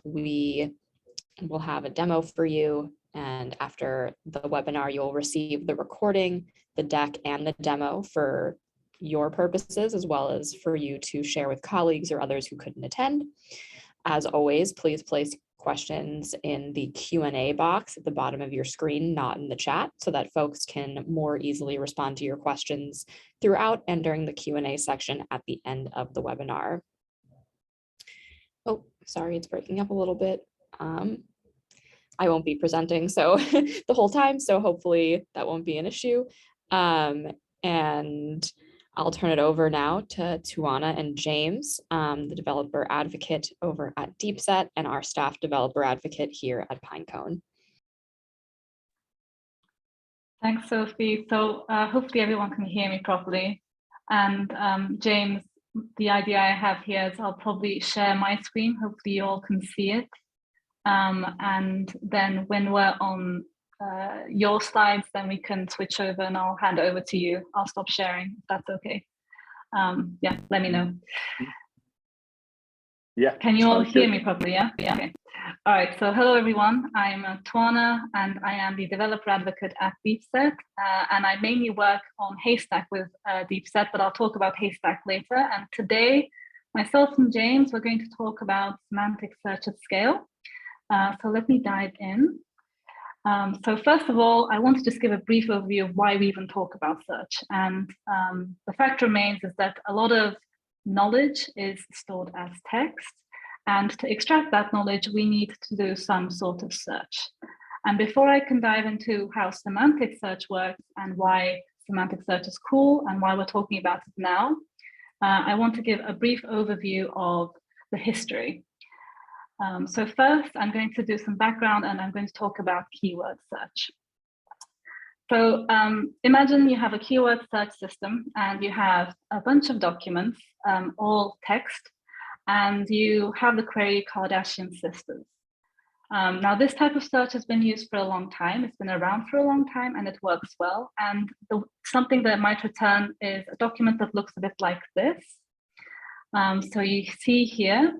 We will have a demo for you, and after the webinar, you'll receive the recording, the deck, and the demo for your purposes, as well as for you to share with colleagues or others who couldn't attend. As always, please place questions in the Q&A box at the bottom of your screen, not in the chat, so that folks can more easily respond to your questions throughout and during the Q&A section at the end of the webinar. Oh, sorry, it's breaking up a little bit. I won't be presenting so the whole time, so hopefully that won't be an issue. And I'll turn it over now to Tuana and James, the developer advocate over at DeepSet and our staff developer advocate here at Pinecone. Thanks, Sophie. So hopefully everyone can hear me properly. And James, the idea I have here is I'll probably share my screen. Hopefully you all can see it. And then when we're on your slides, then we can switch over and I'll hand over to you. I'll stop sharing, if that's okay. Yeah, let me know. Yeah. Can you all hear me properly? Yeah. Yeah. Okay. All right. So hello, everyone. I'm Tuana, and I am the developer advocate at DeepSet. And I mainly work on Haystack with DeepSet, but I'll talk about Haystack later. And today, myself and James, we're going to talk about semantic search at scale. So let me dive in. So first of all, I want to just give a brief overview of why we even talk about search. And the fact remains is that a lot of knowledge is stored as text. And to extract that knowledge, we need to do some sort of search. And before I can dive into how semantic search works and why semantic search is cool and why we're talking about it now, I want to give a brief overview of the history. So first, I'm going to do some background and I'm going to talk about keyword search. So imagine you have a keyword search system and you have a bunch of documents, all text, and you have the query Kardashian sisters. Now, this type of search has been used for a long time. It's been around for a long time and it works well. And something that might return is a document that looks a bit like this. So you see here,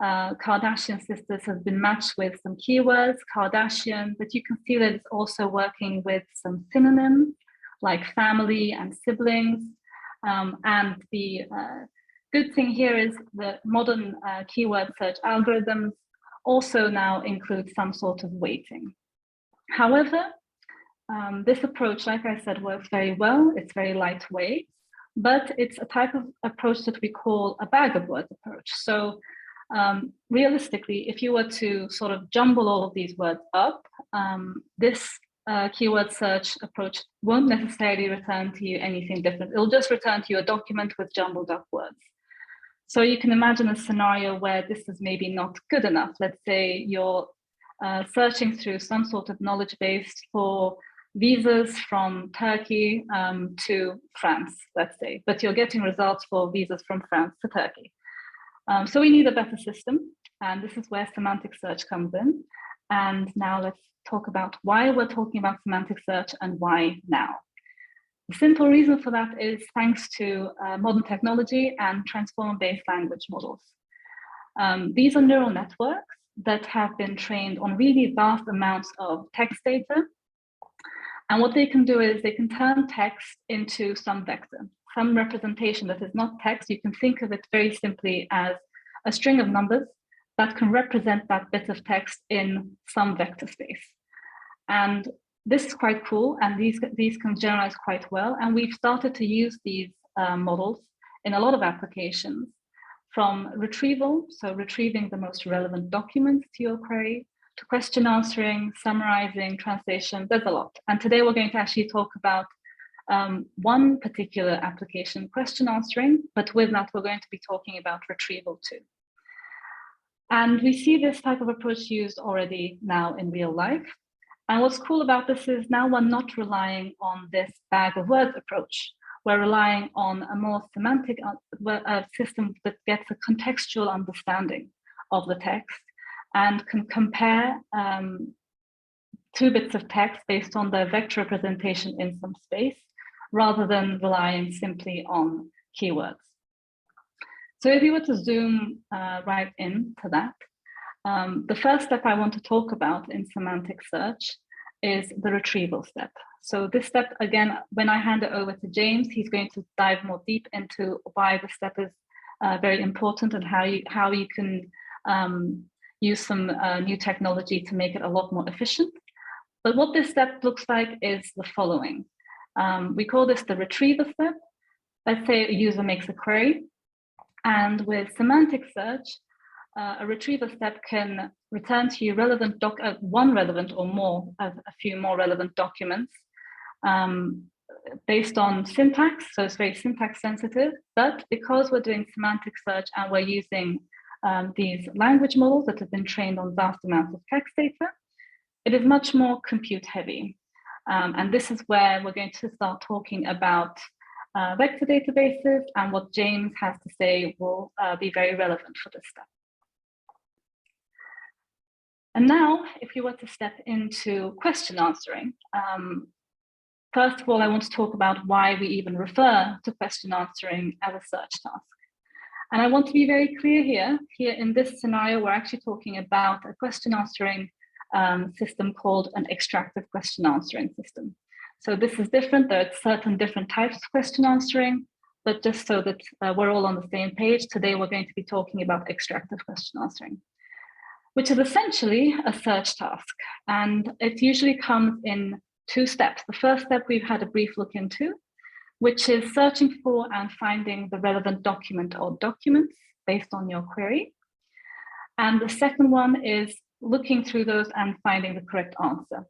Kardashian sisters has been matched with some keywords, Kardashian, but you can see that it's also working with some synonyms like family and siblings. And the good thing here is that modern keyword search algorithms also now include some sort of weighting. However, this approach, like I said, works very well. It's very lightweight, but it's a type of approach that we call a bag of words approach. So realistically, if you were to sort of jumble all of these words up, this keyword search approach won't necessarily return to you anything different. It'll just return to you a document with jumbled up words. So you can imagine a scenario where this is maybe not good enough. Let's say you're searching through some sort of knowledge base for visas from Turkey to France, let's say, but you're getting results for visas from France to Turkey. So we need a better system, and this is where semantic search comes in. And now let's talk about why we're talking about semantic search and why now. The simple reason for that is thanks to modern technology and transformer-based language models. These are neural networks that have been trained on really vast amounts of text data. And what they can do is they can turn text into some vector, some representation that is not text. You can think of it very simply as a string of numbers that can represent that bit of text in some vector space. And this is quite cool, and these can generalize quite well. And we've started to use these models in a lot of applications, from retrieval, so retrieving the most relevant documents to your query, to question answering, summarizing, translation. There's a lot. And today we're going to actually talk about one particular application, question answering, but with that, we're going to be talking about retrieval too. And we see this type of approach used already now in real life. And what's cool about this is now we're not relying on this bag of words approach. We're relying on a more semantic system that gets a contextual understanding of the text and can compare two bits of text based on their vector representation in some space, rather than relying simply on keywords. So if you were to zoom right into that, The first step I want to talk about in semantic search is the retrieval step. So this step, again, when I hand it over to James, he's going to dive more deep into why this step is very important and how you can use some new technology to make it a lot more efficient. But what this step looks like is the following. We call this the retrieval step. Let's say a user makes a query, and with semantic search, a retrieval step can return to you one relevant or more, a few more relevant documents based on syntax. So it's very syntax sensitive, but because we're doing semantic search and we're using these language models that have been trained on vast amounts of text data, it is much more compute heavy. And this is where we're going to start talking about vector databases, and what James has to say will be very relevant for this step. And now, if you were to step into question answering, first of all, I want to talk about why we even refer to question answering as a search task. And I want to be very clear here. Here in this scenario, we're actually talking about a question answering system called an extractive question answering system. So this is different. There are certain different types of question answering, but just so that we're all on the same page, today we're going to be talking about extractive question answering, which is essentially a search task. And it usually comes in two steps. The first step we've had a brief look into, which is searching for and finding the relevant document or documents based on your query. And the second one is looking through those and finding the correct answer.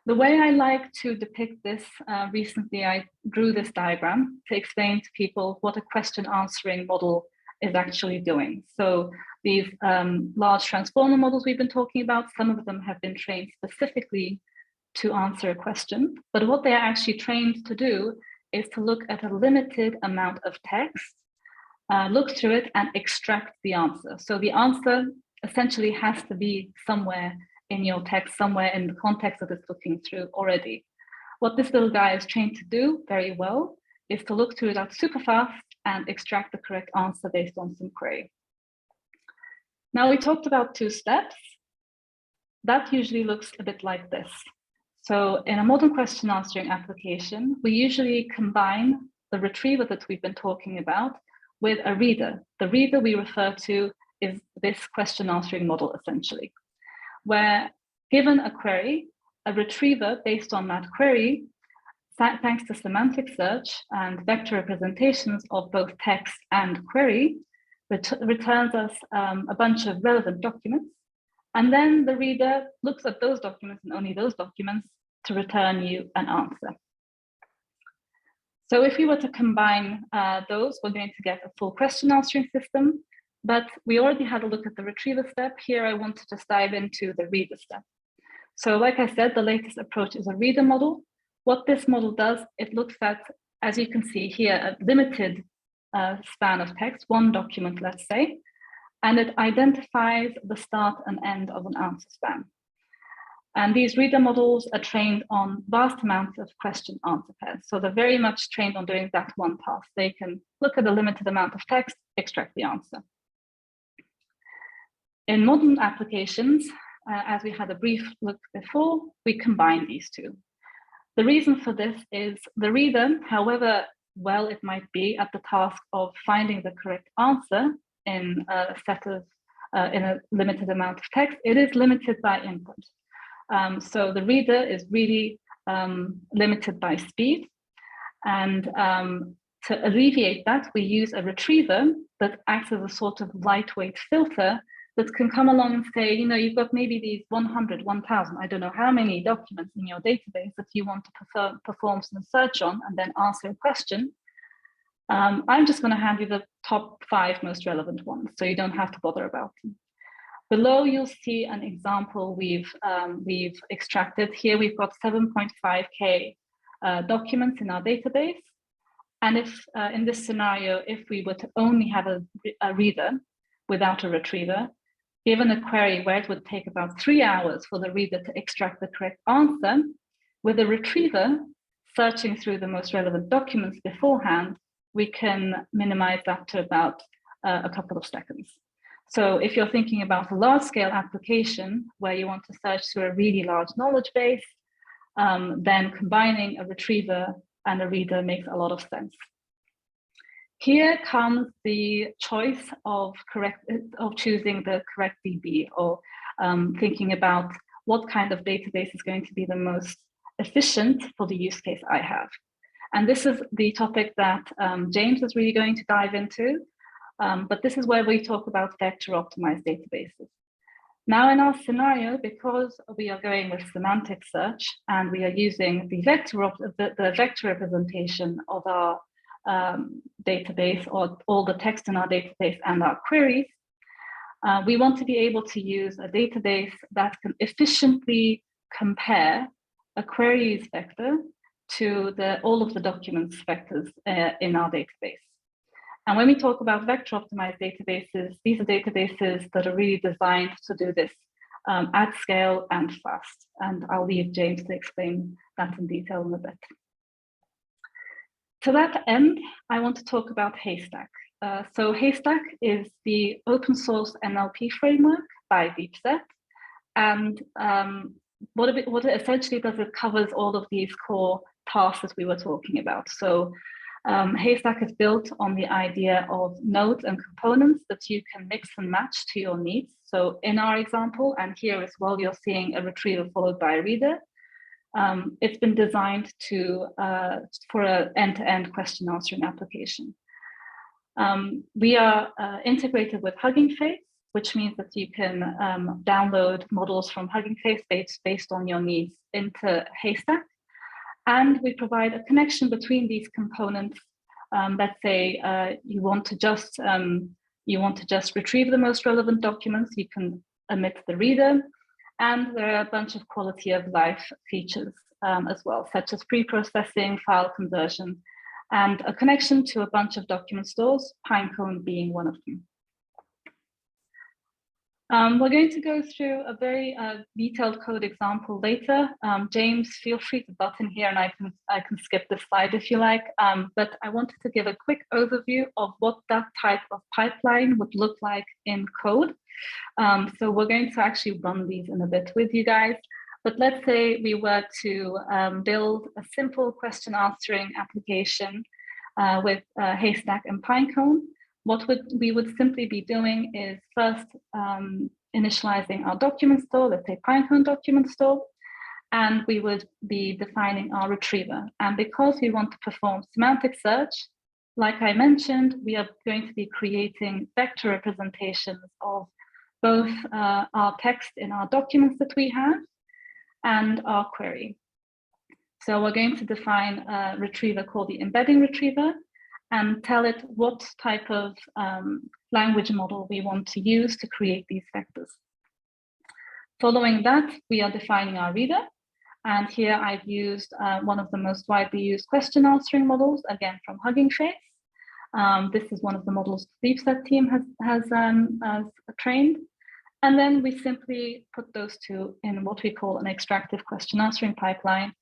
The way I like to depict this, recently I drew this diagram to explain to people what a question answering model is actually doing. So these large transformer models we've been talking about, some of them have been trained specifically to answer a question, but what they are actually trained to do is to look at a limited amount of text, look through it and extract the answer. So the answer essentially has to be somewhere in your text, somewhere in the context that it's looking through already. What this little guy is trained to do very well is to look through that super fast and extract the correct answer based on some query. Now we talked about two steps. That usually looks a bit like this. So in a modern question answering application, we usually combine the retriever that we've been talking about with a reader. The reader we refer to is this question answering model essentially, where given a query, a retriever based on that query, thanks to semantic search and vector representations of both text and query, returns us a bunch of relevant documents. And then the reader looks at those documents and only those documents to return you an answer. So if we were to combine those, we're going to get a full question answering system, but we already had a look at the retriever step. Here I want to just dive into the reader step. So like I said, the latest approach is a reader model. What this model does, it looks at, as you can see here, a limited span of text, one document, let's say, and it identifies the start and end of an answer span. And these reader models are trained on vast amounts of question-answer pairs. So they're very much trained on doing that one task. They can look at a limited amount of text, extract the answer. In modern applications, as we had a brief look before, we combine these two. The reason for this is the reader, however well it might be at the task of finding the correct answer in a set of, in a limited amount of text, it is limited by input. So the reader is really limited by speed. And to alleviate that, we use a retriever that acts as a sort of lightweight filter that can come along and say, you know, you've got maybe these 100, 1,000, I don't know how many documents in your database that you want to perform some search on and then answer a question. I'm just going to hand you the top 5 most relevant ones, so you don't have to bother about them. Below, you'll see an example we've extracted. Here we've got 7.5K documents in our database. And if in this scenario, if we were to only have a reader without a retriever, given a query where it would take about 3 hours for the reader to extract the correct answer, with a retriever searching through the most relevant documents beforehand, we can minimize that to about a couple of seconds. So if you're thinking about a large-scale application where you want to search through a really large knowledge base, then combining a retriever and a reader makes a lot of sense. Here comes the choice of choosing the correct DB, or thinking about what kind of database is going to be the most efficient for the use case I have. And this is the topic that James is really going to dive into. But this is where we talk about vector optimized databases. Now in our scenario, because we are going with semantic search and we are using the vector representation of our database, or all the text in our database and our queries, we want to be able to use a database that can efficiently compare a query's vector to all of the documents vectors in our database. And when we talk about vector optimized databases, these are databases that are really designed to do this at scale and fast. And I'll leave James to explain that in detail in a bit. To that end, I want to talk about Haystack. So Haystack is the open source NLP framework by DeepSet. And what it essentially does, it covers all of these core tasks that we were talking about. So Haystack is built on the idea of nodes and components that you can mix and match to your needs. So in our example, and here as well, you're seeing a retriever followed by a reader. It's been designed for an end-to-end question answering application. We are integrated with Hugging Face, which means that you can download models from Hugging Face based on your needs into Haystack. And we provide a connection between these components. Let's say you want to just retrieve the most relevant documents. You can omit the reader, and there are a bunch of quality of life features as well, such as pre-processing, file conversion, and a connection to a bunch of document stores, Pinecone being one of them. We're going to go through a very detailed code example later. James, feel free to butt in here, and I can skip this slide if you like. But I wanted to give a quick overview of what that type of pipeline would look like in code. So we're going to actually run these in a bit with you guys. But let's say we were to build a simple question answering application with Haystack and Pinecone. What we would simply be doing is first initializing our document store, let's say Pinecone document store, and we would be defining our retriever. And because we want to perform semantic search, like I mentioned, we are going to be creating vector representations of both our text in our documents that we have and our query. So we're going to define a retriever called the embedding retriever, and tell it what type of language model we want to use to create these vectors. Following that, we are defining our reader. And here I've used one of the most widely used question answering models, again from Hugging Face. This is one of the models the DeepSet team has trained. And then we simply put those two in what we call an extractive question answering pipeline.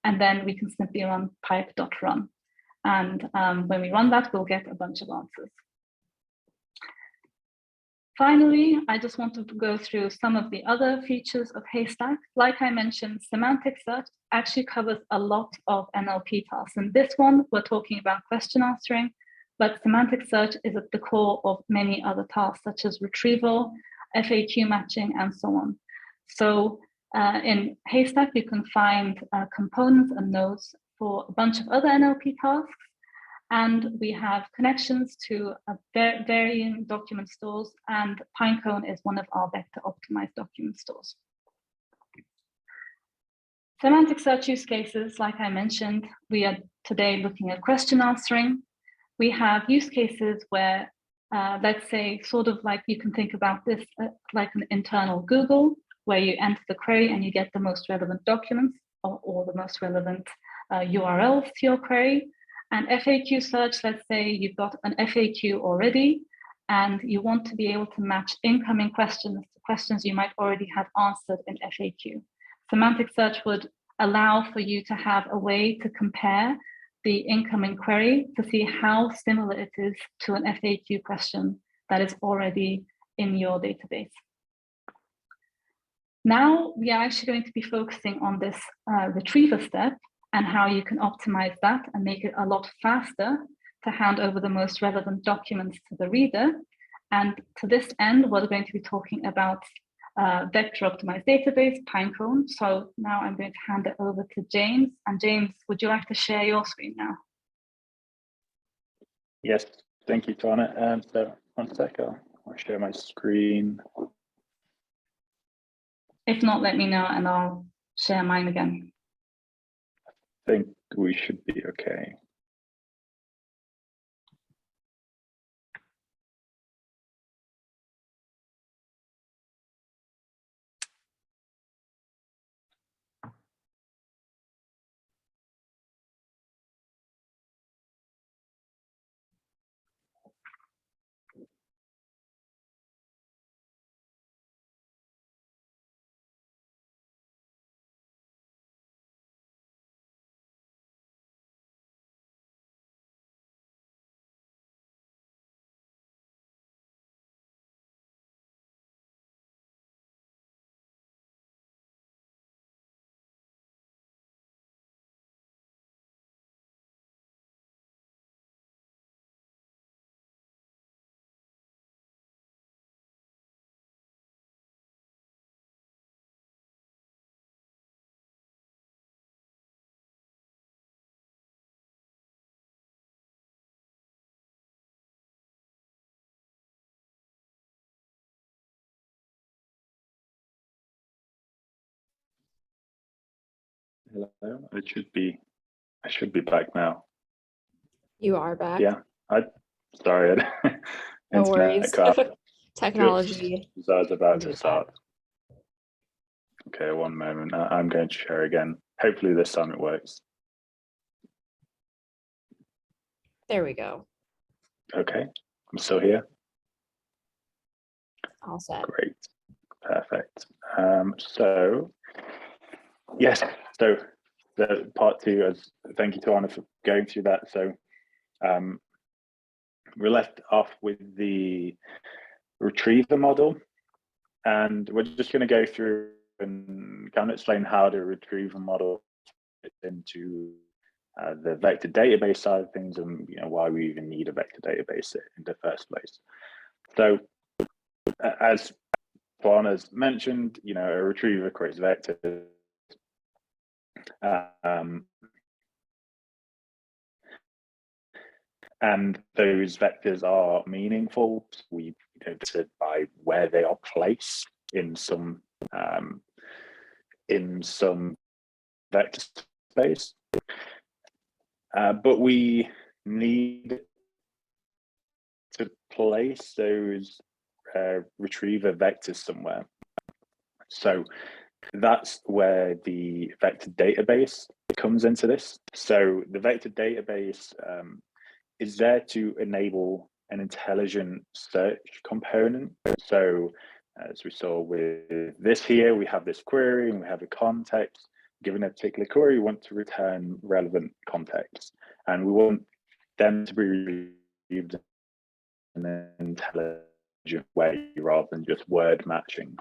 And then we can simply run pipe.run. And when we run that, we'll get a bunch of answers. Finally, I just want to go through some of the other features of Haystack. Like I mentioned, semantic search actually covers a lot of NLP tasks. And this one, we're talking about question answering, but semantic search is at the core of many other tasks, such as retrieval, FAQ matching, and so on. So in Haystack, you can find components and nodes for a bunch of other NLP tasks, and we have connections to varying document stores, and Pinecone is one of our vector optimized document stores. Semantic search use cases, like I mentioned, we are today looking at question answering. We have use cases where, let's say, sort of like you can think about this like an internal Google, where you enter the query and you get the most relevant documents or the most relevant URLs to your query. And FAQ search, let's say you've got an FAQ already and you want to be able to match incoming questions to questions you might already have answered in FAQ. Semantic search would allow for you to have a way to compare the incoming query to see how similar it is to an FAQ question that is already in your database. Now we are actually going to be focusing on this retrieval step and how you can optimize that and make it a lot faster to hand over the most relevant documents to the reader. And to this end, we're going to be talking about vector optimized database, Pinecone. So now I'm going to hand it over to James. And James, would you like to share your screen now? Yes, thank you, Twana. So one sec, I'll share my screen. If not, let me know and I'll share mine again. I think we should be okay. Hello, I should be back now. You are back. Yeah, sorry. No worries. Cut out Technology. just as I was about do to that. start. Okay, one moment. I'm going to share again. Hopefully this time it works. There we go. Okay, I'm still here. All set. Great, perfect. So yes, so the part two, thank you to Anna for going through that. So we're left off with the retriever model, and we're just going to go through and kind of explain how the retrieval model fits into the vector database side of things, and why we even need a vector database in the first place. So as Juan has mentioned, a retriever creates vectors. And those vectors are meaningful. We said by where they are placed in some vector space, but we need to place those retriever vectors somewhere. So that's where the vector database comes into this. So the vector database is there to enable an intelligent search component. So as we saw with this here, we have this query and we have a context. Given a particular query, we want to return relevant context, and we want them to be retrieved in an intelligent way rather than just word matching.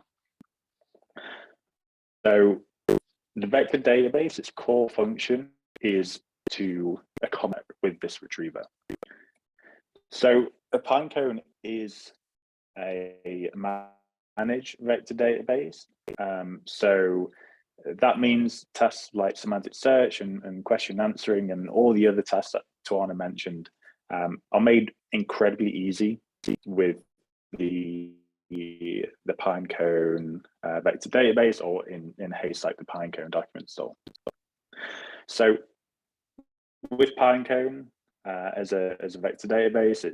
So the vector database, its core function is to accommodate with this retriever. So a Pinecone is a managed vector database. So that means tasks like semantic search and question answering and all the other tasks that Tawana mentioned are made incredibly easy with the Pinecone vector database, or in Haystack, the Pinecone document store. So with Pinecone as a vector database,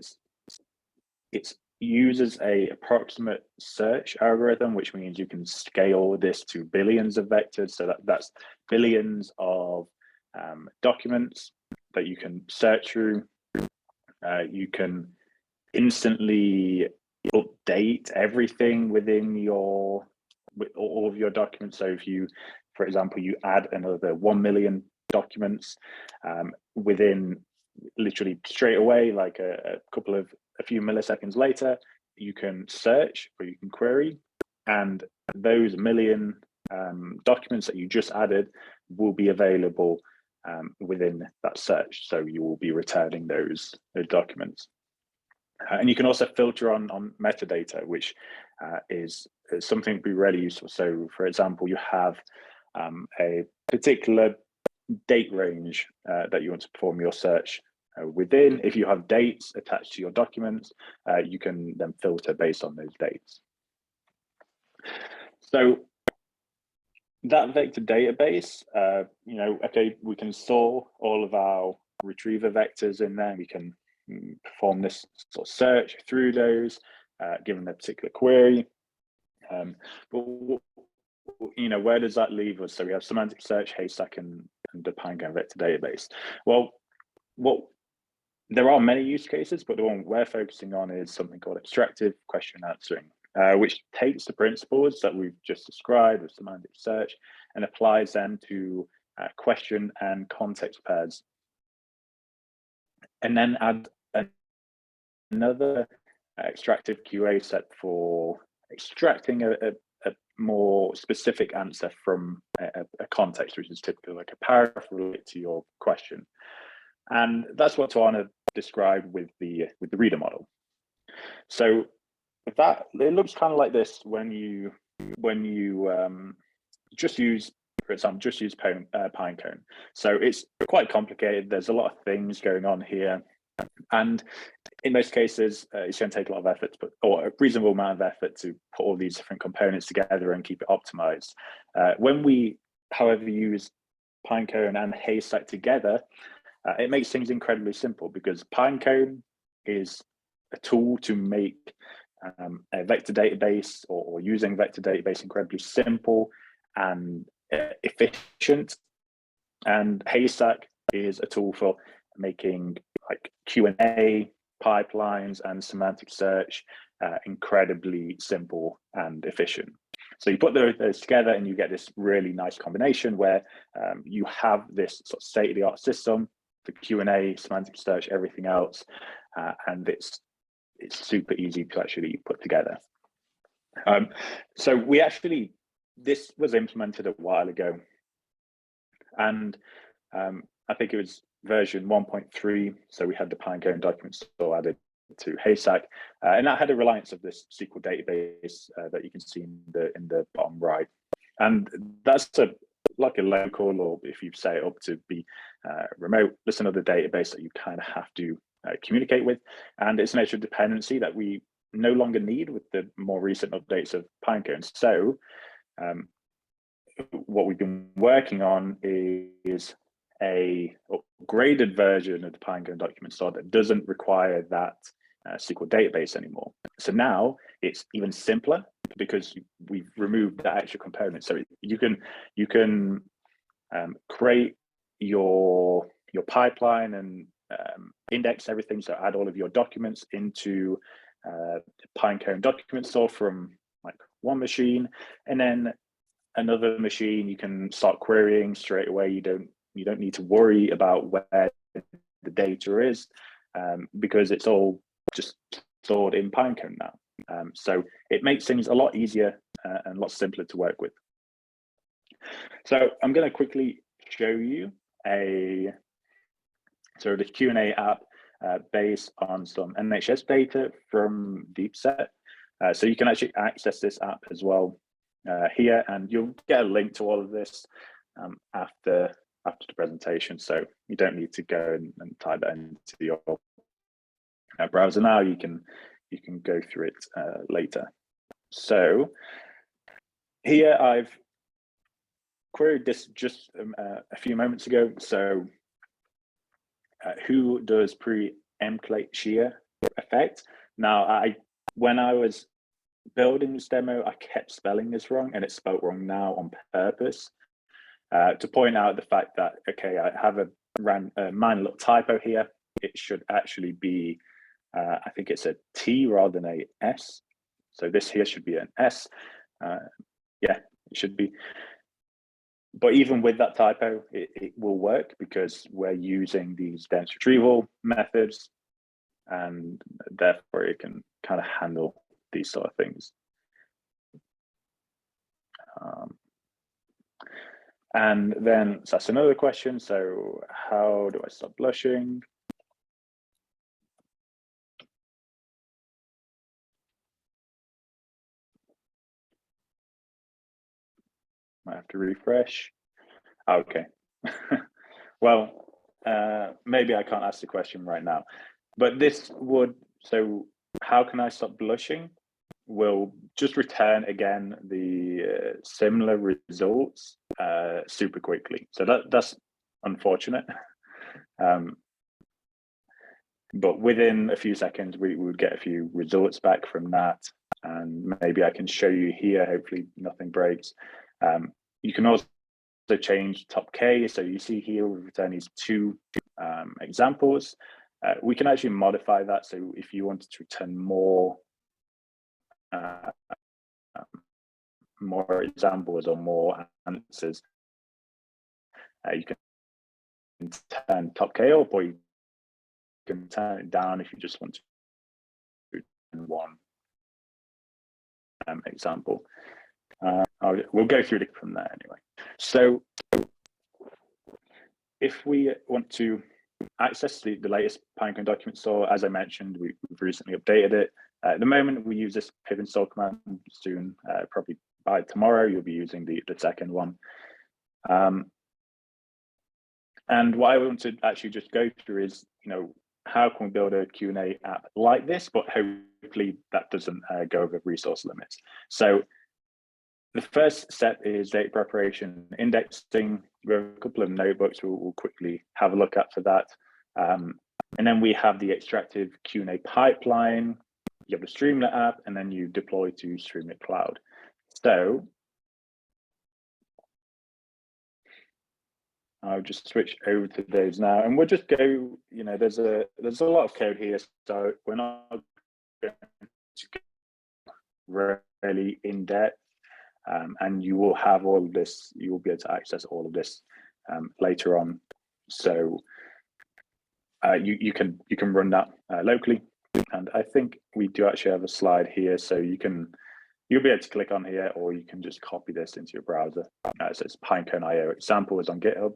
it uses a approximate search algorithm, which means you can scale this to billions of vectors. So that's billions of documents that you can search through. You can instantly update everything within all of your documents. So if you, for example, you add another 1 million documents within literally straight away, like a few milliseconds later, you can search or you can query, and those million documents that you just added will be available within that search. So you will be returning those documents. And you can also filter on metadata, which is something be really useful. So for example, you have a particular date range that you want to perform your search within. If you have dates attached to your documents, you can then filter based on those dates. So that vector database, okay, we can store all of our retriever vectors in there. We can perform this sort of search through those, given their particular query. But where does that leave us? So we have semantic search, Haystack, and the Pinecone vector database. Well, there are many use cases, but the one we're focusing on is something called extractive question answering, which takes the principles that we've just described with semantic search and applies them to question and context pairs. And then add another extractive QA set for extracting a more specific answer from a context, which is typically like a paragraph related to your question. And that's what Tawana described with the reader model. So that it looks kind of like this when you just use, for example, Pinecone. So it's quite complicated. There's a lot of things going on here, and in most cases, it's going to take a lot of effort or a reasonable amount of effort to put all these different components together and keep it optimized. When we, however, use Pinecone and Haystack together, it makes things incredibly simple, because Pinecone is a tool to make a vector database or using vector database incredibly simple and efficient. And Haystack is a tool for making like Q&A, pipelines, and semantic search incredibly simple and efficient. So you put those together and you get this really nice combination where you have this sort of state-of-the-art system, the Q&A, semantic search, everything else, and it's super easy to actually put together. So this was implemented a while ago, and I think it was version 1.3. So we had the Pinecone document store added to Haystack, and that had a reliance of this SQL database that you can see in the bottom right. And that's like a local, or if you set it up to be remote, that's another database that you kind of have to communicate with. And it's an extra dependency that we no longer need with the more recent updates of Pinecone. So what we've been working on is a upgraded version of the Pinecone document store that doesn't require that SQL database anymore. So now it's even simpler because we've removed that extra component. So you can create your pipeline and index everything. So add all of your documents into the Pinecone document store from like one machine, and then another machine you can start querying straight away. You don't need to worry about where the data is because it's all just stored in Pinecone now. So it makes things a lot easier and a lot simpler to work with. So I'm going to quickly show you the Q&A app based on some NHS data from DeepSet. So you can actually access this app as well here, and you'll get a link to all of this after the presentation. So you don't need to go and type that into your browser now. You can go through it later. So here I've queried this just a few moments ago. So who does preempt shear effect? Now, when I was building this demo, I kept spelling this wrong, and it's spelled wrong now on purpose to point out the fact that, okay, I have a minor little typo here. It should actually be, I think it's a T rather than a S. So this here should be an S. Yeah, it should be. But even with that typo, it will work because we're using these dense retrieval methods, and therefore it can kind of handle these sort of things. And then so that's another question. So how do I stop blushing? I have to refresh. Okay. Well, maybe I can't ask the question right now, but this would, so how can I stop blushing? Will just return again the similar results super quickly. So that's unfortunate. But within a few seconds, we would get a few results back from that. And maybe I can show you here, hopefully nothing breaks. You can also change top K. So you see here, we've returned these two examples. We can actually modify that. So if you wanted to return more examples or more answers, you can turn top K up, or you can turn it down if you just want to return one example. We'll go through it from there anyway. So if we want to access the latest Pinecone document store, as I mentioned, we've recently updated it. At the moment, we use this pip install command. Soon, probably by tomorrow, you'll be using the second one. And what I want to actually just go through is, how can we build a Q&A app like this, but hopefully that doesn't go over resource limits. So the first step is data preparation, indexing. We have a couple of notebooks we'll quickly have a look at for that. And then we have the extractive Q&A pipeline. You have the Streamlit app, and then you deploy to Streamlit Cloud. So I'll just switch over to those now, and we'll just go. There's a lot of code here, so we're not going to go really in depth. And you will have all of this. You will be able to access all of this later on. So you can run that locally. And I think we do actually have a slide here, so you'll be able to click on here, or you can just copy this into your browser. So it's Pinecone.io example is on GitHub.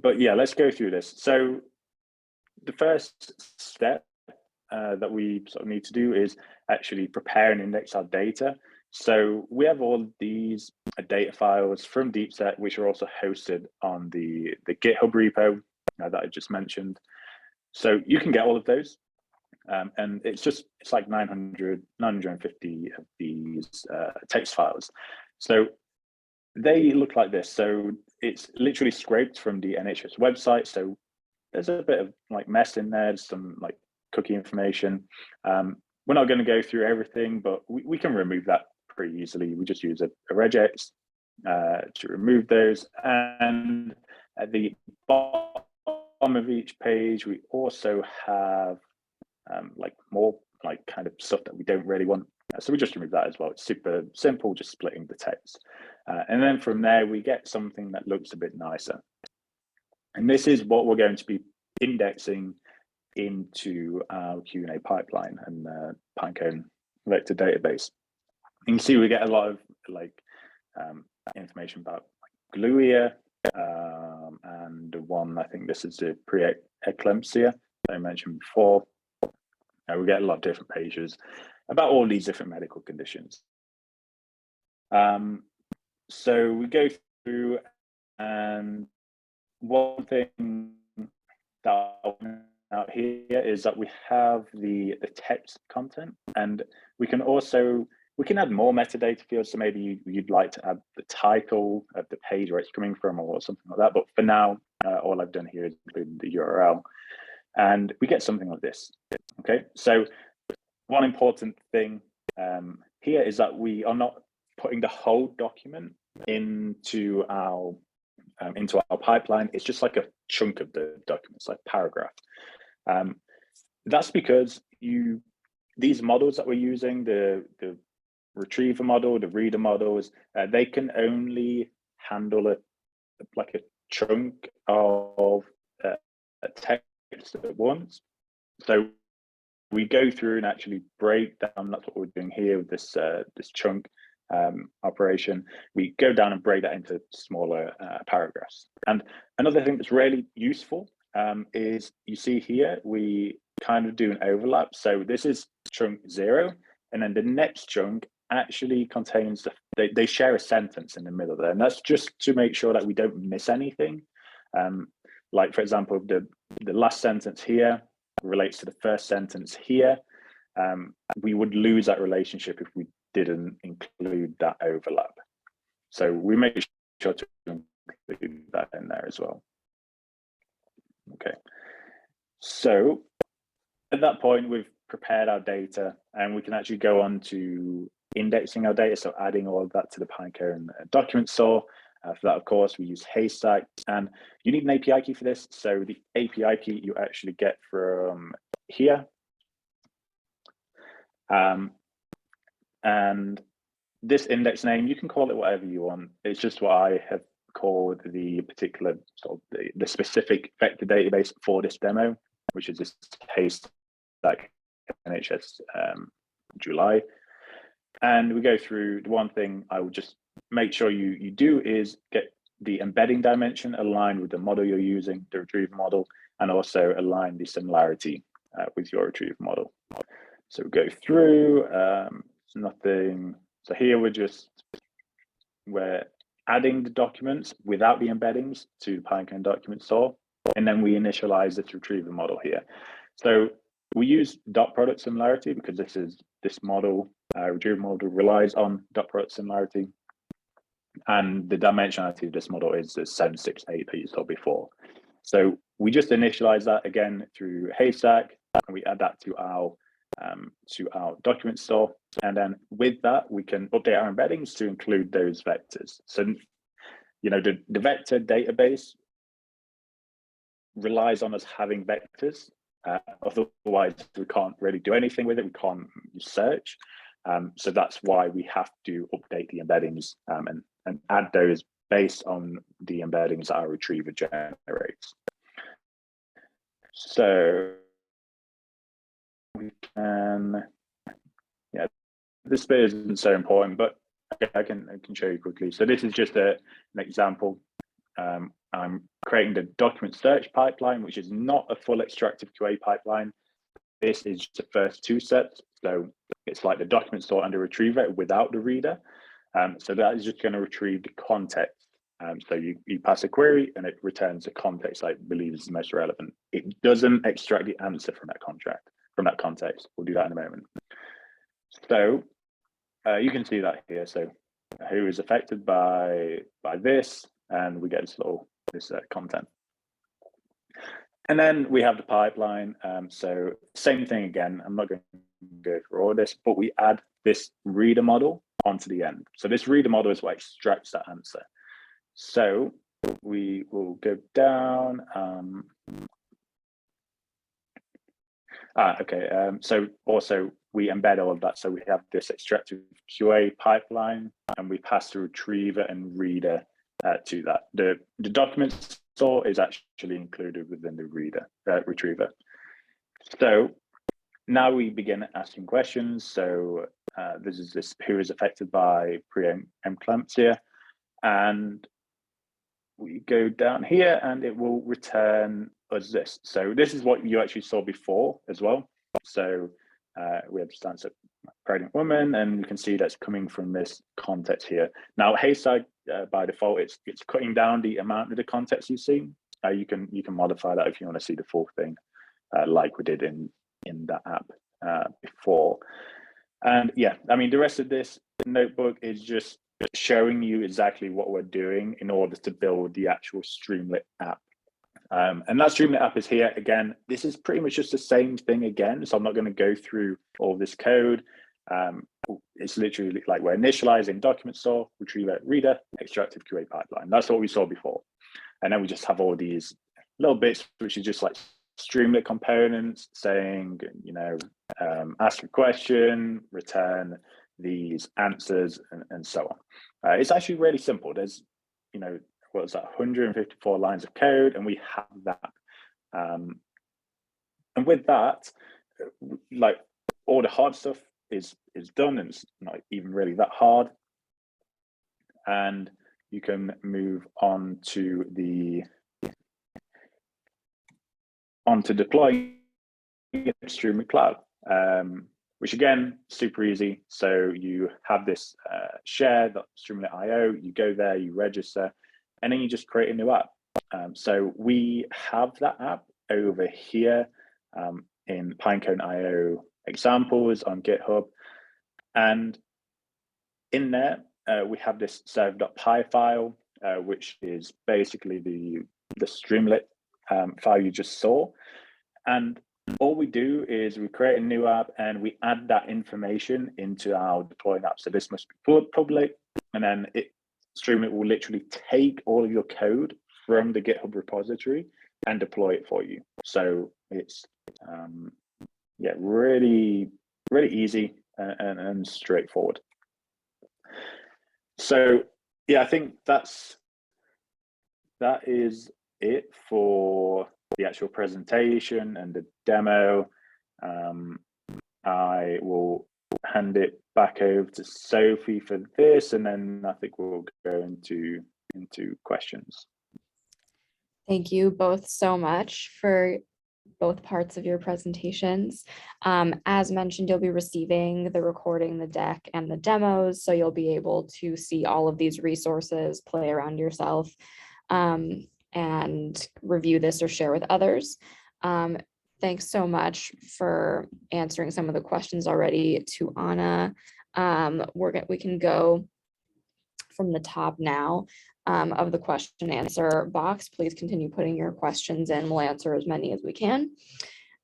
But yeah, let's go through this. So the first step that we sort of need to do is actually prepare and index our data. So we have all these data files from DeepSet, which are also hosted on the GitHub repo that I just mentioned. So you can get all of those. And it's like 950 of these text files. So they look like this. So it's literally scraped from the NHS website. So there's a bit of like mess in there, some like cookie information. We're not going to go through everything, but we can remove that pretty easily. We just use a regex to remove those. And at the bottom of each page, we also have like more like kind of stuff that we don't really want. So we just remove that as well. It's super simple, just splitting the text. And then from there, we get something that looks a bit nicer. And this is what we're going to be indexing into our Q&A pipeline and Pinecone vector database. You can see we get a lot of like information about gluea, and one, I think this is the preeclampsia that I mentioned before. We get a lot of different pages about all these different medical conditions. So we go through, and one thing that I'll point out here is that we have the text content, and we can add more metadata fields. So maybe you'd like to add the title of the page where it's coming from or something like that. But for now, all I've done here is include the URL, and we get something like this. Okay, so one important thing here is that we are not putting the whole document into our pipeline. It's just like a chunk of the document, it's like paragraph. That's because these models that we're using, the retriever model, the reader models, they can only handle a chunk of text at once. So we go through and actually break down. That's what we're doing here with this this chunk operation. We go down and break that into smaller paragraphs. And another thing that's really useful is you see here, we kind of do an overlap. So this is chunk 0, and then the next chunk actually contains they share a sentence in the middle there, and that's just to make sure that we don't miss anything. Like for example, the last sentence here relates to the first sentence here. We would lose that relationship if we didn't include that overlap. So we make sure to include that in there as well. Okay, so at that point, we've prepared our data and we can actually go on to indexing our data. So adding all of that to the Pinecone document store. For that, of course, we use Haystack, and you need an API key for this. So the API key you actually get from here. And this index name, you can call it whatever you want. It's just what I have called the particular sort of the specific vector database for this demo, which is this Haystack NHS July. And we go through. The one thing I would just make sure you do is get the embedding dimension aligned with the model you're using, the retrieval model, and also align the similarity with your retrieval model. So we go through, it's nothing. So here we're adding the documents without the embeddings to the Pinecone document store, and then we initialize this retrieval model here. So we use dot product similarity because this model, retrieval model, relies on dot product similarity, and the dimensionality of this model is the 768 that you saw before. So we just initialize that again through Haystack, and we add that to our document store, and then with that we can update our embeddings to include those vectors. So you know the vector database relies on us having vectors. Otherwise, we can't really do anything with it. We can't search. So that's why we have to update the embeddings and add those based on the embeddings that our retriever generates. So we can, yeah, this bit isn't so important, but I can show you quickly. So this is just an example. I'm creating the document search pipeline, which is not a full extractive QA pipeline. This is just the first two steps. So it's like the document store under retriever without the reader. So that is just going to retrieve the context. So you pass a query and it returns the context I believe is the most relevant. It doesn't extract the answer from that context. We'll do that in a moment. So you can see that here. So who is affected by this, and we get this content. And then we have the pipeline. So same thing again. I'm not going to go through all this, but we add this reader model onto the end. So this reader model is what extracts that answer. So we will go down. So also we embed all of that. So we have this extractive QA pipeline, and we pass the retriever and reader to that. The document store is actually included within the retriever. So now we begin asking questions. So this is who is affected by preeclampsia, and we go down here and it will return us this. So this is what you actually saw before as well. So we have just answered pregnant woman, and you can see that's coming from this context here. Now Haystack by default it's cutting down the amount of the context you see. You can modify that if you want to see the full thing, like we did in that app before. And yeah, I mean the rest of this notebook is just showing you exactly what we're doing in order to build the actual Streamlit app. And that Streamlit app is here again. This is pretty much just the same thing again, so I'm not going to go through all this code. It's literally like we're initializing document store, retriever, reader, extractive QA pipeline. That's what we saw before. And then we just have all these little bits, which is just like Streamlit components saying, you know, ask a question, return these answers, and so on. It's actually really simple. There's, you know, what is that, 154 lines of code, and we have that. And with that, like all the hard stuff is done, and it's not even really that hard. And you can move on to deploying Streamlit Cloud, which again, super easy. So you have this share.streamlit.io, you go there, you register, and then you just create a new app. So we have that app over here in Pinecone.io examples on GitHub. And in there, we have this serve.py file, which is basically the Streamlit file you just saw. And all we do is we create a new app and we add that information into our deploying app. So this must be public, and then Streamlit will literally take all of your code from the GitHub repository and deploy it for you. So it's yeah, really easy and straightforward. So yeah, I think that is it for the actual presentation and the demo. I will hand it back over to Sophie for this, and then I think we'll go into questions. Thank you both so much for both parts of your presentations. As mentioned, you'll be receiving the recording, the deck, and the demos, so you'll be able to see all of these resources, play around yourself, and review this or share with others. Thanks so much for answering some of the questions already to Anna. We can go from the top now of the question answer box. Please continue putting your questions in. We'll answer as many as we can.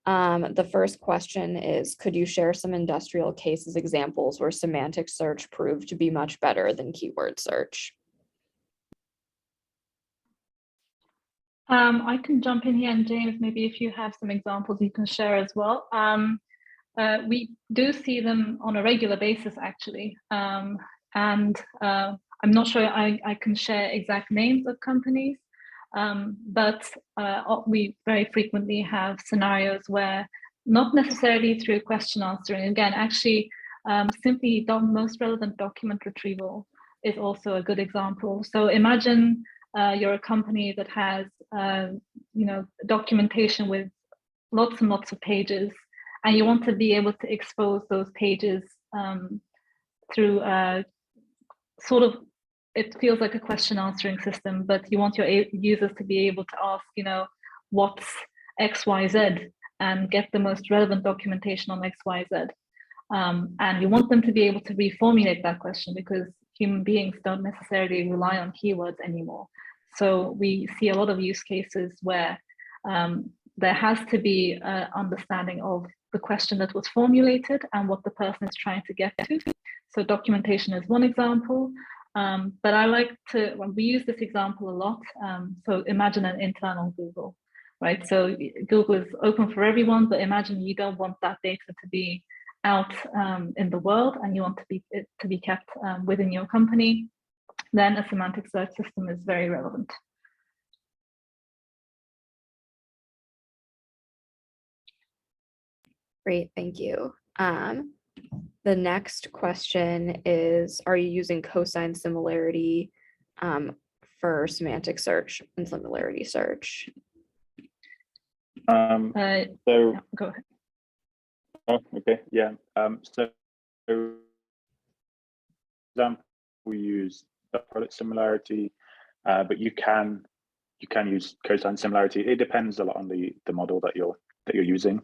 The first question is, could you share some industrial cases examples where semantic search proved to be much better than keyword search? I can jump in here, and James, maybe if you have some examples you can share as well. We do see them on a regular basis, actually. And I'm not sure I can share exact names of companies, but we very frequently have scenarios where, not necessarily through question answering, again, actually simply the most relevant document retrieval is also a good example. So imagine you're a company that has documentation with lots and lots of pages, and you want to be able to expose those pages through sort of, it feels like a question answering system, but you want your users to be able to ask, what's XYZ, and get the most relevant documentation on XYZ. And you want them to be able to reformulate that question, because human beings don't necessarily rely on keywords anymore. So we see a lot of use cases where there has to be an understanding of the question that was formulated and what the person is trying to get to. So documentation is one example, but I like to, when we use this example a lot, so imagine an internal Google, right? So Google is open for everyone, but imagine you don't want that data to be out in the world, and you want it to be kept within your company. Then a semantic search system is very relevant. Great, thank you. The next question is, are you using cosine similarity for semantic search and similarity search? So go ahead. Oh, okay, yeah. So for example, we use product similarity, but you can use cosine similarity. It depends a lot on the model that you're using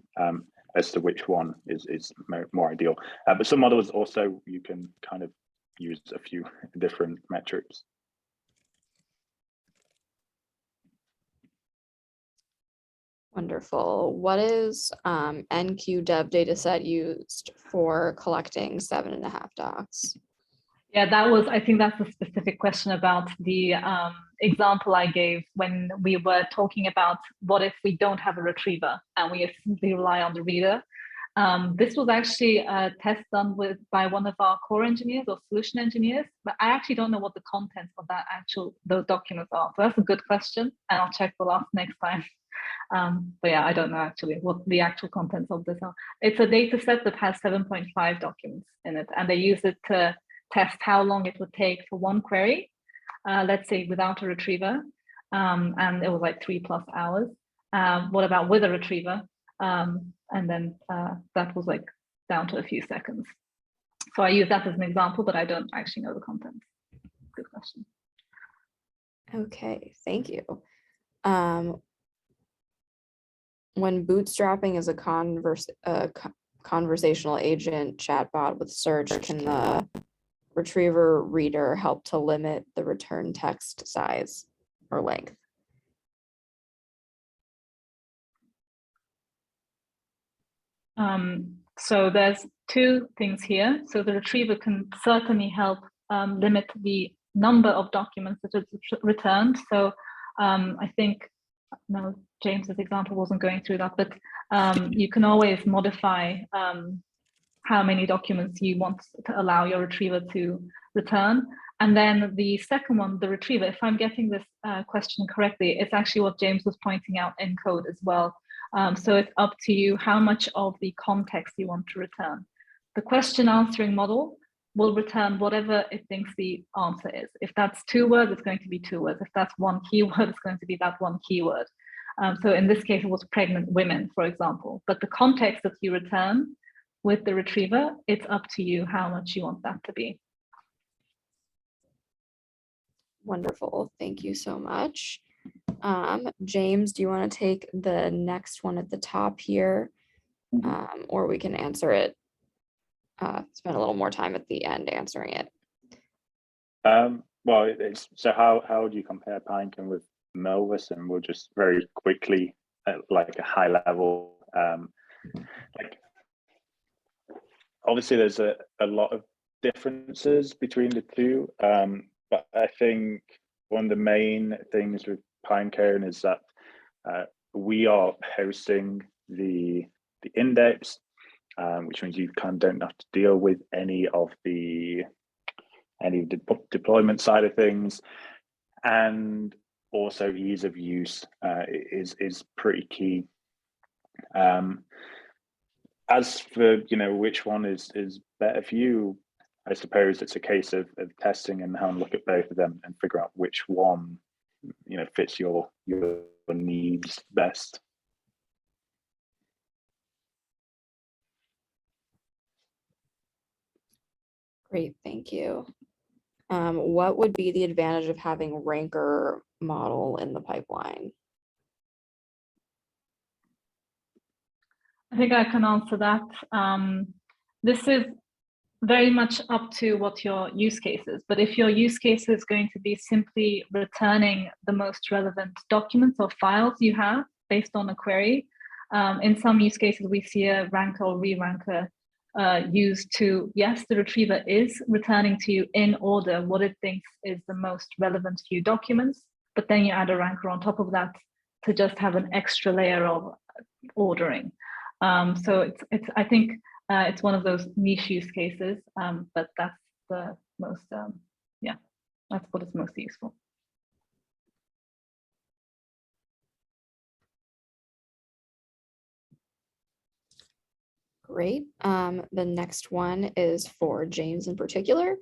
as to which one is more ideal. But some models also, you can kind of use a few different metrics. Wonderful. What is NQDev dataset used for collecting 7.5 docs? Yeah, I think that's a specific question about the example I gave when we were talking about what if we don't have a retriever and we simply rely on the reader. This was actually a test done by one of our core engineers or solution engineers, but I actually don't know what the contents of those documents are. So that's a good question, and I'll check for us next time. But yeah, I don't know actually what the actual contents of this are. It's a data set that has 7.5 documents in it, and they use it to test how long it would take for one query, let's say without a retriever, and it was like 3+ hours. What about with a retriever? And then that was like down to a few seconds. So I use that as an example, but I don't actually know the content. Good question. Okay, thank you. When bootstrapping is a conversational agent chatbot with search, can the retriever reader help to limit the return text size or length? So there's two things here. So the retriever can certainly help limit the number of documents that it's returned. So I think, no, James's example wasn't going through that, but you can always modify how many documents you want to allow your retriever to return. And then the second one, the retriever, if I'm getting this question correctly, it's actually what James was pointing out in code as well. So it's up to you how much of the context you want to return. The question answering model will return whatever it thinks the answer is. If that's 2 words, it's going to be 2 words. If that's 1 keyword, it's going to be that 1 keyword. So in this case, it was pregnant women, for example. But the context that you return with the retriever, it's up to you how much you want that to be. Wonderful, thank you so much. James, do you want to take the next one at the top here? Or we can answer it, spend a little more time at the end answering it. Well, so how do you compare Pinecone with Melvis? And we'll just very quickly, like a high level, like obviously there's a lot of differences between the two, but I think one of the main things with Pinecone is that we are hosting the index, which means you kind of don't have to deal with any of the deployment side of things, and also ease of use is pretty key. As for which one is better for you, I suppose it's a case of testing and having a look at both of them and figure out which one fits your needs best. Great, thank you. What would be the advantage of having ranker model in the pipeline? I think I can answer that. This is very much up to what your use case is. But if your use case is going to be simply returning the most relevant documents or files you have based on a query, in some use cases, we see a ranker or re-ranker used to, yes, the retriever is returning to you in order what it thinks is the most relevant few documents, but then you add a ranker on top of that to just have an extra layer of ordering. So I think it's one of those niche use cases, but that's the most, yeah, that's what is most useful. Great. The next one is for James in particular.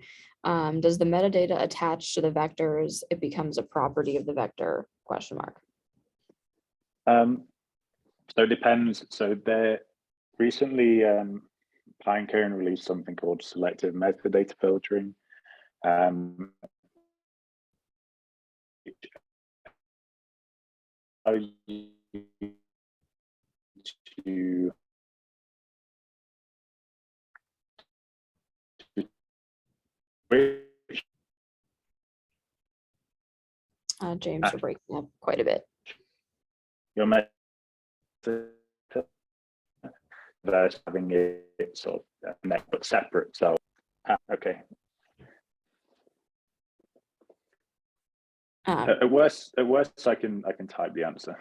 Does the metadata attached to the vectors, it becomes a property of the vector, question mark? So it depends. So there recently, Pinecone released something called selective metadata filtering. James, you're breaking up quite a bit. Your metadata versus having it sort of but separate. So okay. At worst, I can type the answer.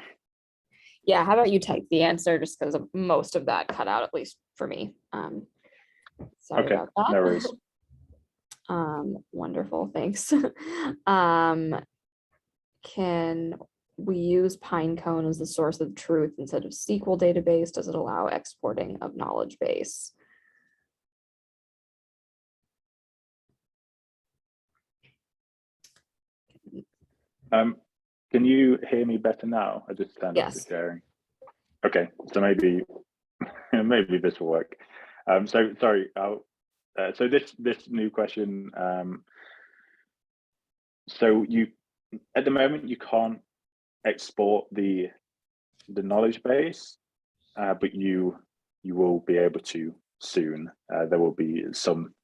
Yeah, how about you type the answer, just because most of that cut out, at least for me. Sorry Okay, about that. no worries. Wonderful, thanks. we use Pinecone as the source of truth instead of SQL database? Does it allow exporting of knowledge base? Can you hear me better now? I just turned off the Yes. sharing. Okay, so maybe maybe this will work. So sorry. So this new question. So you at the moment you can't export the knowledge base, but you will be able to soon. There will be some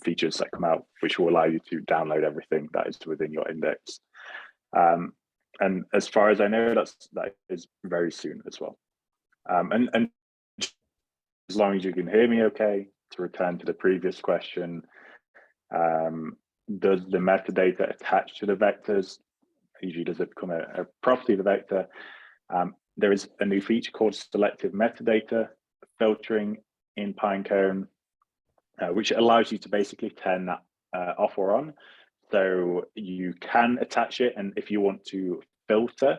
features that come out which will allow you to download everything that is within your index. And as far as I know, that is very soon as well. And as long as you can hear me okay, to return to the previous question, does the metadata attach to the vectors? Usually does it become a property of the vector? There is a new feature called selective metadata filtering in Pinecone, which allows you to basically turn that off or on. So you can attach it, and if you want to filter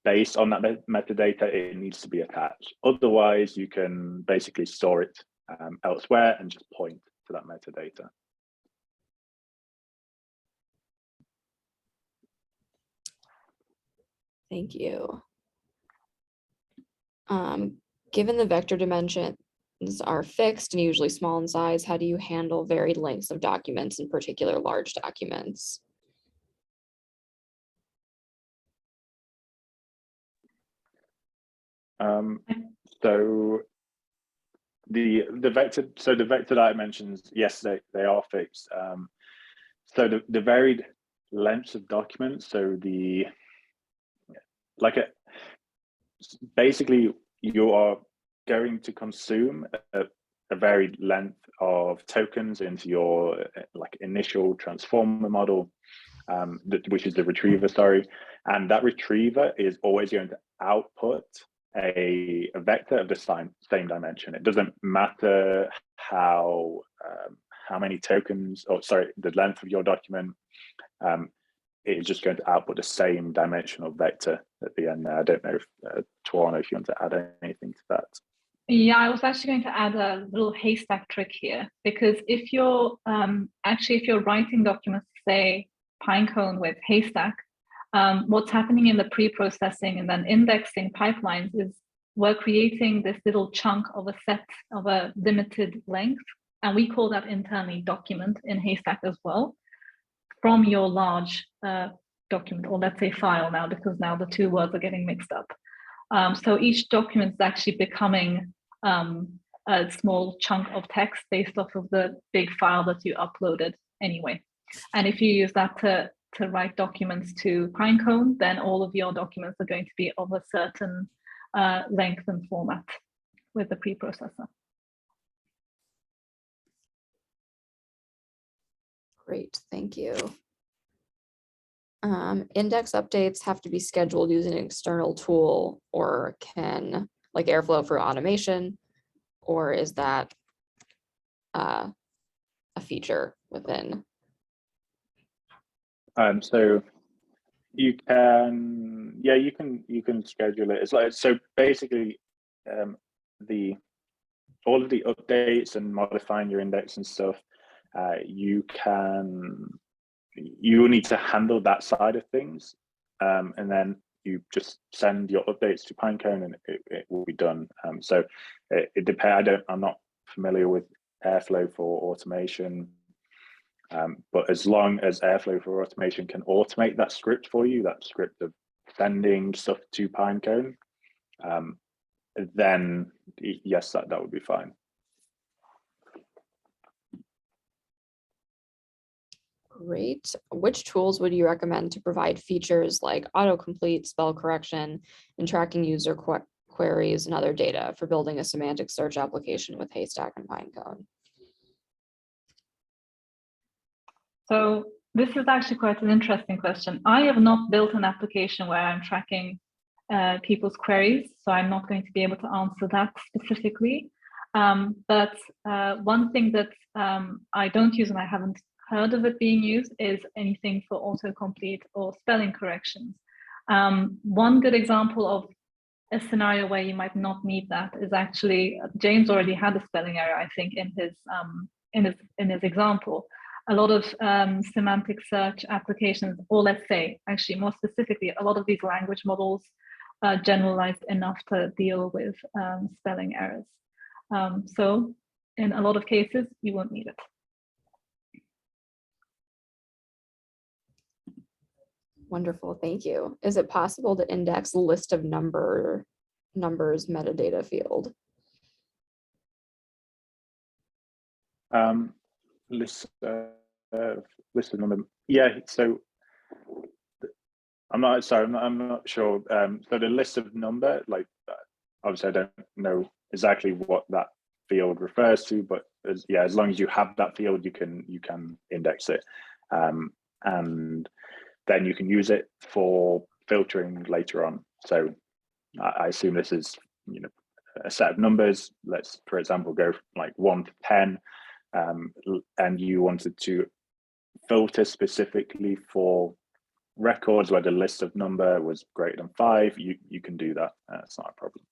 based on that metadata, it needs to be attached. Otherwise, you can basically store it elsewhere and just point to that metadata. Thank you. Given the vector dimensions are fixed and usually small in size, how do you handle varied lengths of documents, in particular large documents? So the vector that I mentioned, yes, they are fixed. So the varied lengths of documents, so basically you are going to consume a varied length of tokens into your initial transformer model, which is the retriever, sorry, and that retriever is always going to output a vector of the same dimension. It doesn't matter how many tokens, or sorry, the length of your document. It is just going to output the same dimensional vector at the end. I don't know if Tuana, if you want to add anything to that. Yeah, I was actually going to add a little haystack trick here, because if you're if you're writing documents, say Pinecone with Haystack, what's happening in the pre-processing and then indexing pipelines is we're creating this little chunk of a set of a limited length, and we call that internally document in Haystack as well, from your large document, or let's say file now, because now the two words are getting mixed up. So each document is actually becoming a small chunk of text based off of the big file that you uploaded anyway. And if you use that to write documents to Pinecone, then all of your documents are going to be of a certain length and format with the preprocessor. Great, thank you. Index updates have to be scheduled using an external tool, or can, like Airflow for automation, or is that a feature within? So you can, yeah, you can schedule it. It's like, so basically all of the updates and modifying your index and stuff, you will need to handle that side of things, and then you just send your updates to Pinecone and it will be done. So it depends. I'm not familiar with Airflow for automation, but as long as Airflow for automation can automate that script for you, that script of sending stuff to Pinecone, then yes, that would be fine. Great. Which tools would you recommend to provide features like autocomplete, spell correction, and tracking user queries and other data for building a semantic search application with Haystack and Pinecone? So this is actually quite an interesting question. I have not built an application where I'm tracking people's queries, so I'm not going to be able to answer that specifically. But one thing that I don't use and I haven't heard of it being used is anything for autocomplete or spelling corrections. One good example of a scenario where you might not need that is actually, James already had a spelling error, I think, in his example. A lot of semantic search applications, or let's say, actually more specifically, a lot of these language models are generalized enough to deal with spelling errors. So in a lot of cases, you won't need it. Wonderful, thank you. Is it possible to index list of numbers metadata field? List of number. Yeah. So I'm not sure. So the list of number, like obviously I don't know exactly what that field refers to, but as long as you have that field, you can index it, and then you can use it for filtering later on. So I assume this is a set of numbers. Let's, for example, go from like 1 to 10, and you wanted to filter specifically for records where the list of number was greater than 5. You can do that. It's not a problem.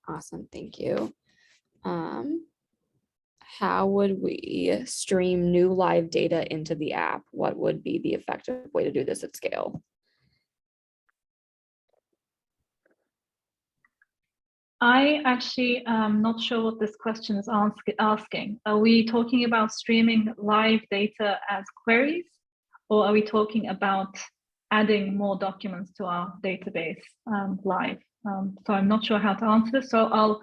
Awesome, thank you. How would we stream new live data into the app? What would be the effective way to do this at scale? I actually am not sure what this question is asking. Are we talking about streaming live data as queries, or are we talking about adding more documents to our database live? So I'm not sure how to answer this. So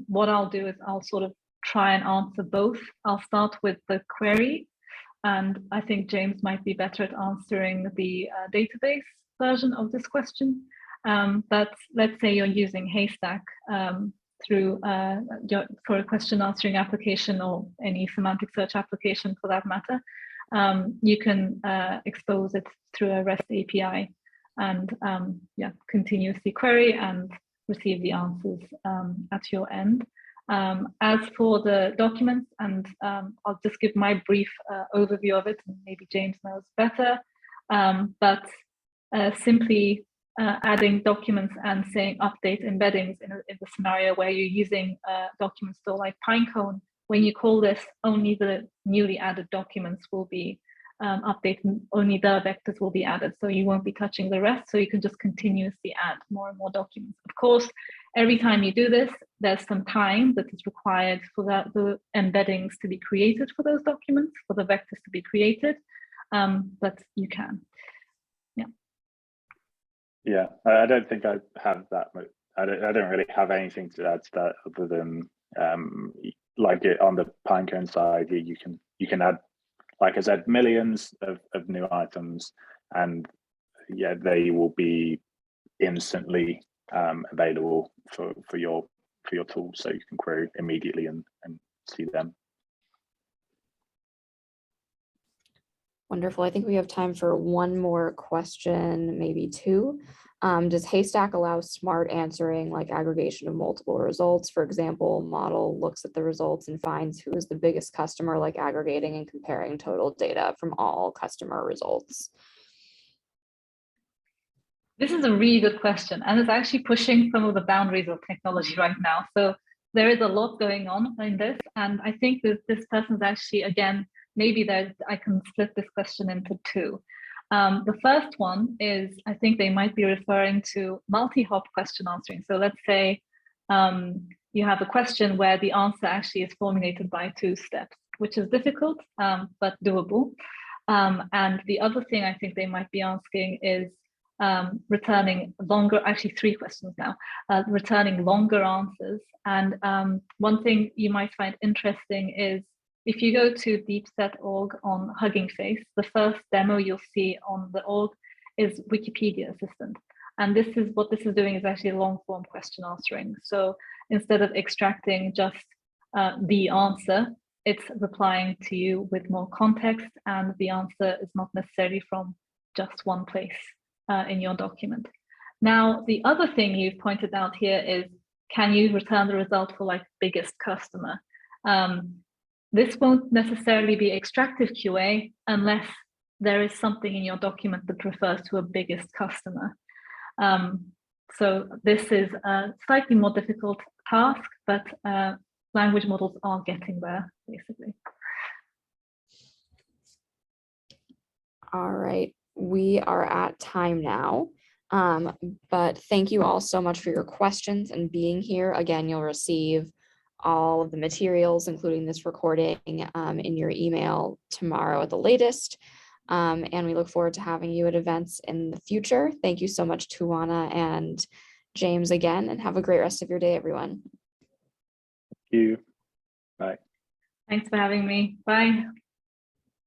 what I'll do is I'll sort of try and answer both. I'll start with the query, and I think James might be better at answering the database version of this question. But let's say you're using Haystack for a question answering application, or any semantic search application for that matter. You can expose it through a REST API and continuously query and receive the answers at your end. As for the documents, and I'll just give my brief overview of it, and maybe James knows better, but simply adding documents and saying update embeddings in the scenario where you're using a document store like Pinecone. When you call this, only the newly added documents will be updated, only the vectors will be added, so you won't be touching the rest, so you can just continuously add more and more documents. Of course, every time you do this, there's some time that is required for the embeddings to be created for those documents, for the vectors to be created, but you can. Yeah, I don't think I have that much. I don't really have anything to add to that other than like it on the Pinecone side, you can add, like I said, millions of new items, and yeah, they will be instantly available for your tool, so you can query immediately and see them. Wonderful. I think we have time for one more question, maybe two. Does Haystack allow smart answering, like aggregation of multiple results? For example, model looks at the results and finds who is the biggest customer, like aggregating and comparing total data from all customer results. This is a really good question, and it's actually pushing some of the boundaries of technology right now. So there is a lot going on in this, and I think that this person's actually, again, maybe I can split this question into two. The first one is, I think they might be referring to multi-hop question answering. So let's say you have a question where the answer actually is formulated by 2 steps, which is difficult, but doable. And the other thing I think they might be asking is returning longer, actually 3 questions now, returning longer answers. And one thing you might find interesting is, if you go to deepset.org on Hugging Face, the first demo you'll see on the org is Wikipedia Assistant. And this is what this is doing, is actually long form question answering. So instead of extracting just the answer, it's replying to you with more context, and the answer is not necessarily from just one place in your document. Now, the other thing you've pointed out here is can you return the result for like biggest customer? This won't necessarily be extractive QA unless there is something in your document that refers to a biggest customer. So this is a slightly more difficult task, but language models are getting there, basically. All right, we are at time now. But thank you all so much for your questions and being here. Again, you'll receive all of the materials, including this recording, in your email tomorrow at the latest. And we look forward to having you at events in the future. Thank you so much, Tuana and James again, and have a great rest of your day, everyone. Thank you. Bye. Thanks for having me. Bye.